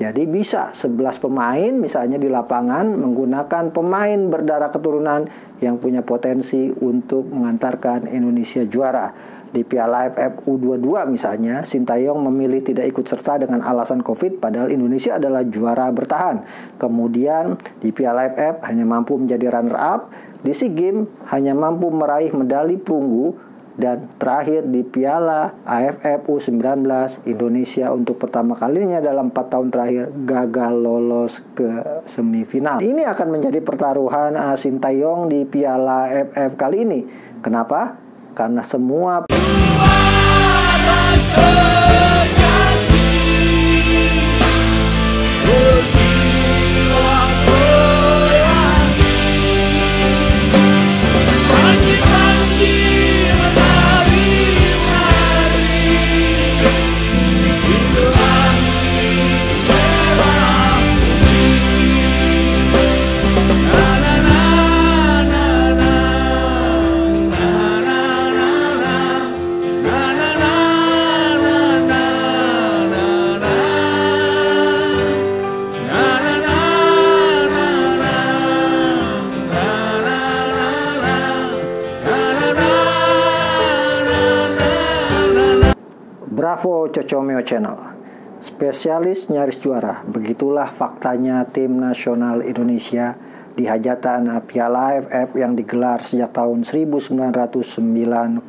Jadi bisa 11 pemain misalnya di lapangan menggunakan pemain berdarah keturunan yang punya potensi untuk mengantarkan Indonesia juara. Di Piala AFF U22 misalnya, Sintayong memilih tidak ikut serta dengan alasan Covid, padahal Indonesia adalah juara bertahan. Kemudian di Piala AFF hanya mampu menjadi runner up, di SEA Games hanya mampu meraih medali perunggu, dan terakhir di Piala AFF U19, Indonesia untuk pertama kalinya dalam 4 tahun terakhir gagal lolos ke semifinal. Ini akan menjadi pertaruhan Sintayong di Piala AFF kali ini. Kenapa? Karena semua Bravo Cocomeo Channel, spesialis nyaris juara. Begitulah faktanya tim nasional Indonesia di hajatan Piala AFF yang digelar sejak tahun 1996.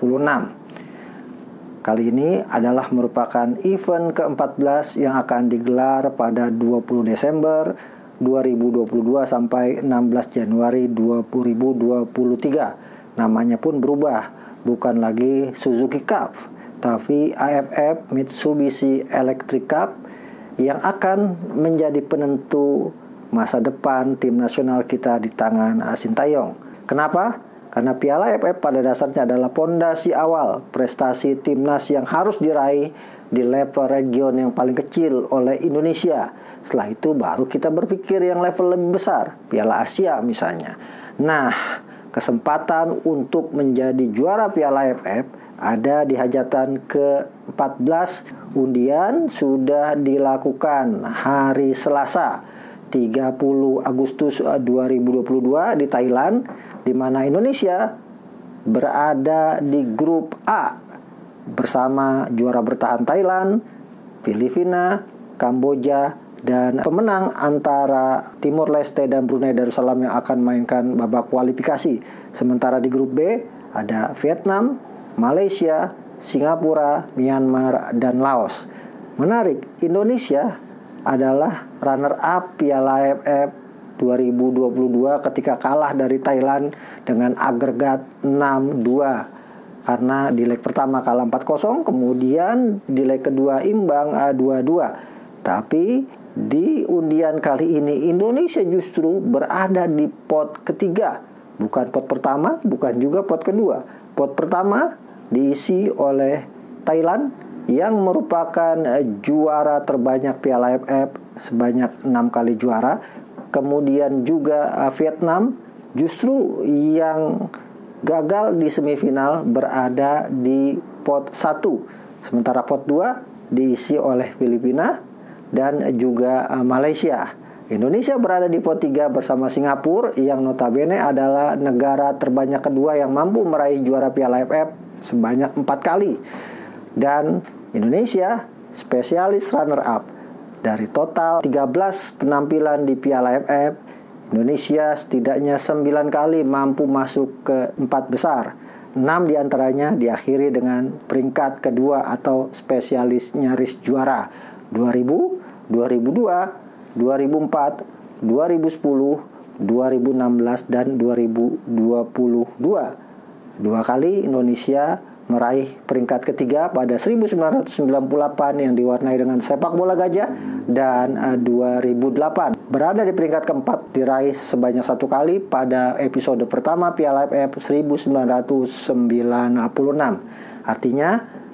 Kali ini adalah merupakan event ke-14 yang akan digelar pada 20 Desember 2022 sampai 16 Januari 2023. Namanya pun berubah, bukan lagi Suzuki Cup, tapi AFF Mitsubishi Electric Cup yang akan menjadi penentu masa depan tim nasional kita di tangan Sintayong. Kenapa? Karena Piala AFF pada dasarnya adalah pondasi awal prestasi timnas yang harus diraih di level region yang paling kecil oleh Indonesia. Setelah itu baru kita berpikir yang level lebih besar, Piala Asia misalnya. Nah, kesempatan untuk menjadi juara Piala AFF ada di hajatan ke-14. Undian sudah dilakukan hari Selasa 30 Agustus 2022 di Thailand, di mana Indonesia berada di grup A bersama juara bertahan Thailand, Filipina, Kamboja, dan pemenang antara Timor Leste dan Brunei Darussalam yang akan mainkan babak kualifikasi. Sementara di grup B ada Vietnam, Malaysia, Singapura, Myanmar, dan Laos. Menarik, Indonesia adalah runner-up Piala AFF 2022 ketika kalah dari Thailand dengan agregat 6-2. Karena di leg pertama kalah 4-0, kemudian di leg kedua imbang 2-2. Tapi di undian kali ini Indonesia justru berada di pot ketiga. Bukan pot pertama, bukan juga pot kedua. Pot pertama diisi oleh Thailand yang merupakan juara terbanyak Piala AFF sebanyak 6 kali juara. Kemudian juga Vietnam justru yang gagal di semifinal berada di pot 1. Sementara pot 2 diisi oleh Filipina dan juga Malaysia. Indonesia berada di pot 3 bersama Singapura yang notabene adalah negara terbanyak kedua yang mampu meraih juara Piala AFF sebanyak 4 kali. Dan Indonesia spesialis runner up. Dari total 13 penampilan di Piala AFF, Indonesia setidaknya 9 kali mampu masuk ke 4 besar. 6 diantaranya diakhiri dengan peringkat kedua atau spesialis nyaris juara. 2000, 2002, 2004, 2010, 2016, dan 2022. 2 kali Indonesia meraih peringkat ketiga pada 1998 yang diwarnai dengan sepak bola gajah, dan 2008. Berada di peringkat keempat diraih sebanyak 1 kali pada episode pertama Piala AFF 1996. Artinya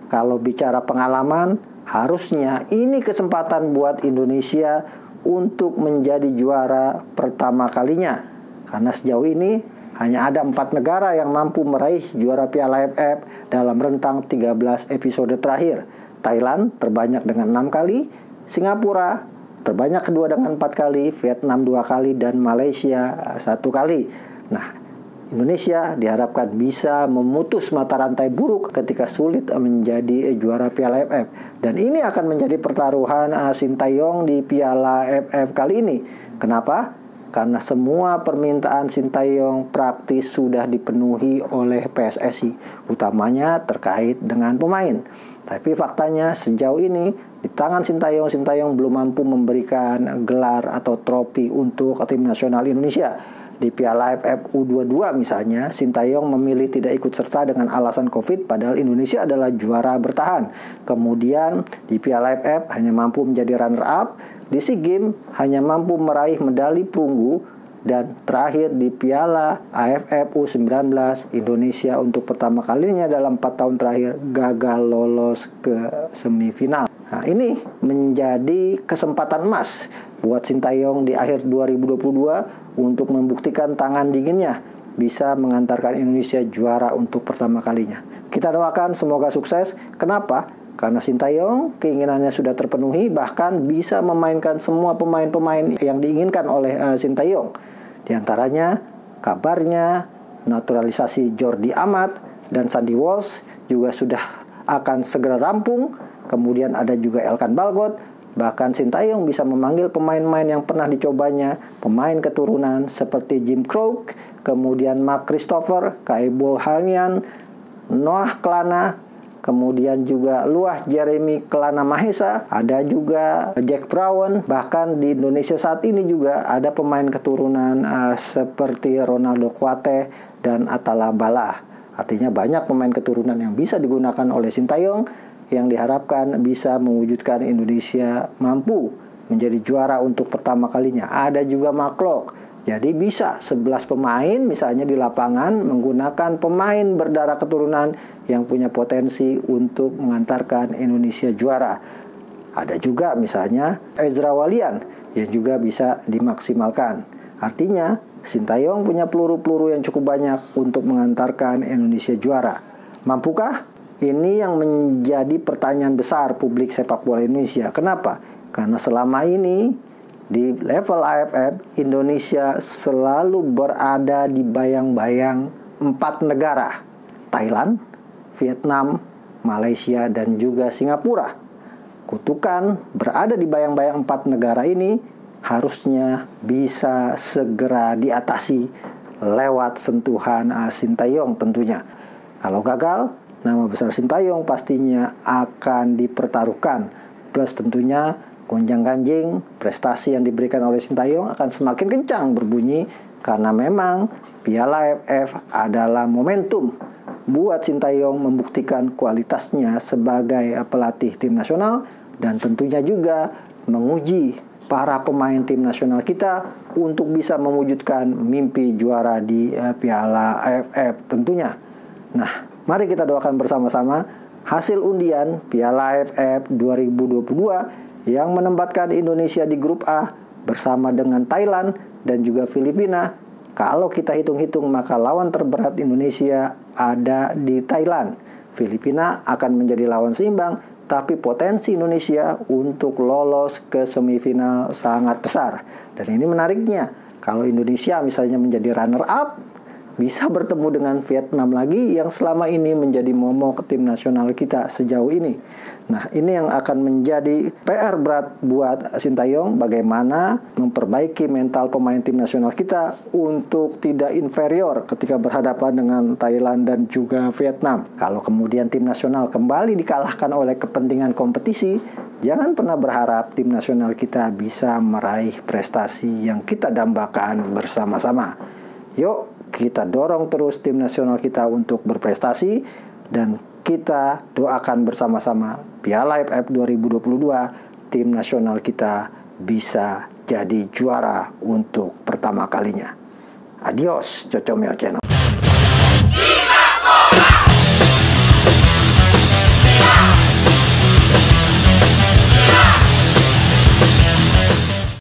kalau bicara pengalaman, harusnya ini kesempatan buat Indonesia untuk menjadi juara pertama kalinya. Karena sejauh ini hanya ada 4 negara yang mampu meraih juara Piala AFF dalam rentang 13 episode terakhir. Thailand terbanyak dengan 6 kali, Singapura terbanyak kedua dengan 4 kali, Vietnam 2 kali, dan Malaysia 1 kali. Nah, Indonesia diharapkan bisa memutus mata rantai buruk ketika sulit menjadi juara Piala AFF. Dan ini akan menjadi pertaruhan Sintayong di Piala AFF kali ini. Kenapa? Karena semua permintaan Sintayong praktis sudah dipenuhi oleh PSSI, utamanya terkait dengan pemain. Tapi faktanya sejauh ini di tangan Sintayong belum mampu memberikan gelar atau trofi untuk tim nasional Indonesia. Di Piala AFF U22 misalnya, Sintayong memilih tidak ikut serta dengan alasan Covid, padahal Indonesia adalah juara bertahan. Kemudian di Piala AFF hanya mampu menjadi runner-up, di SEA Games hanya mampu meraih medali perunggu, dan terakhir di Piala AFF U19, Indonesia untuk pertama kalinya dalam 4 tahun terakhir gagal lolos ke semifinal. Nah, ini menjadi kesempatan emas buat Sintayong di akhir 2022 untuk membuktikan tangan dinginnya bisa mengantarkan Indonesia juara untuk pertama kalinya. Kita doakan semoga sukses. Kenapa? Karena Sintayong keinginannya sudah terpenuhi, bahkan bisa memainkan semua pemain-pemain yang diinginkan oleh Sintayong. Di antaranya kabarnya naturalisasi Jordi Amat dan Sandy Walsh juga sudah akan segera rampung. Kemudian ada juga Elkan Balgot. Bahkan Sintayong bisa memanggil pemain-pemain yang pernah dicobanya, pemain keturunan seperti Jim Kruk, kemudian Mark Christopher, Kaibo Hamian, Noah Klana, kemudian juga Luah Jeremy Kelana Mahesa, ada juga Jack Brown. Bahkan di Indonesia saat ini juga ada pemain keturunan seperti Ronaldo Kuate dan Atala Bala. Artinya banyak pemain keturunan yang bisa digunakan oleh Sintayong yang diharapkan bisa mewujudkan Indonesia mampu menjadi juara untuk pertama kalinya. Ada juga Mark Klok. Jadi bisa 11 pemain misalnya di lapangan menggunakan pemain berdarah keturunan yang punya potensi untuk mengantarkan Indonesia juara. Ada juga misalnya Ezra Walian yang juga bisa dimaksimalkan. Artinya Sintayong punya peluru-peluru yang cukup banyak untuk mengantarkan Indonesia juara. Mampukah? Ini yang menjadi pertanyaan besar publik sepak bola Indonesia. Kenapa? Karena selama ini di level AFF, Indonesia selalu berada di bayang-bayang 4 negara. Thailand, Vietnam, Malaysia, dan juga Singapura. Kutukan berada di bayang-bayang 4 negara ini harusnya bisa segera diatasi lewat sentuhan Sintayong tentunya. Kalau gagal, nama besar Sintayong pastinya akan dipertaruhkan. Plus tentunya gonjang-ganjing prestasi yang diberikan oleh Sintayong akan semakin kencang berbunyi karena memang Piala AFF adalah momentum buat Sintayong membuktikan kualitasnya sebagai pelatih tim nasional dan tentunya juga menguji para pemain tim nasional kita untuk bisa mewujudkan mimpi juara di Piala AFF tentunya. Nah, mari kita doakan bersama-sama hasil undian Piala AFF 2022 yang menempatkan Indonesia di grup A bersama dengan Thailand dan juga Filipina. Kalau kita hitung-hitung maka lawan terberat Indonesia ada di Thailand. Filipina akan menjadi lawan seimbang, tapi potensi Indonesia untuk lolos ke semifinal sangat besar. Dan ini menariknya, kalau Indonesia misalnya menjadi runner-up, bisa bertemu dengan Vietnam lagi yang selama ini menjadi momok tim nasional kita sejauh ini. Nah, ini yang akan menjadi PR berat buat Sintayong, bagaimana memperbaiki mental pemain tim nasional kita untuk tidak inferior ketika berhadapan dengan Thailand dan juga Vietnam. Kalau kemudian tim nasional kembali dikalahkan oleh kepentingan kompetisi, jangan pernah berharap tim nasional kita bisa meraih prestasi yang kita dambakan bersama-sama. Yuk, kita dorong terus tim nasional kita untuk berprestasi dan kita doakan bersama-sama Piala AFF 2022 tim nasional kita bisa jadi juara untuk pertama kalinya. Adios, Cocomeo Channel.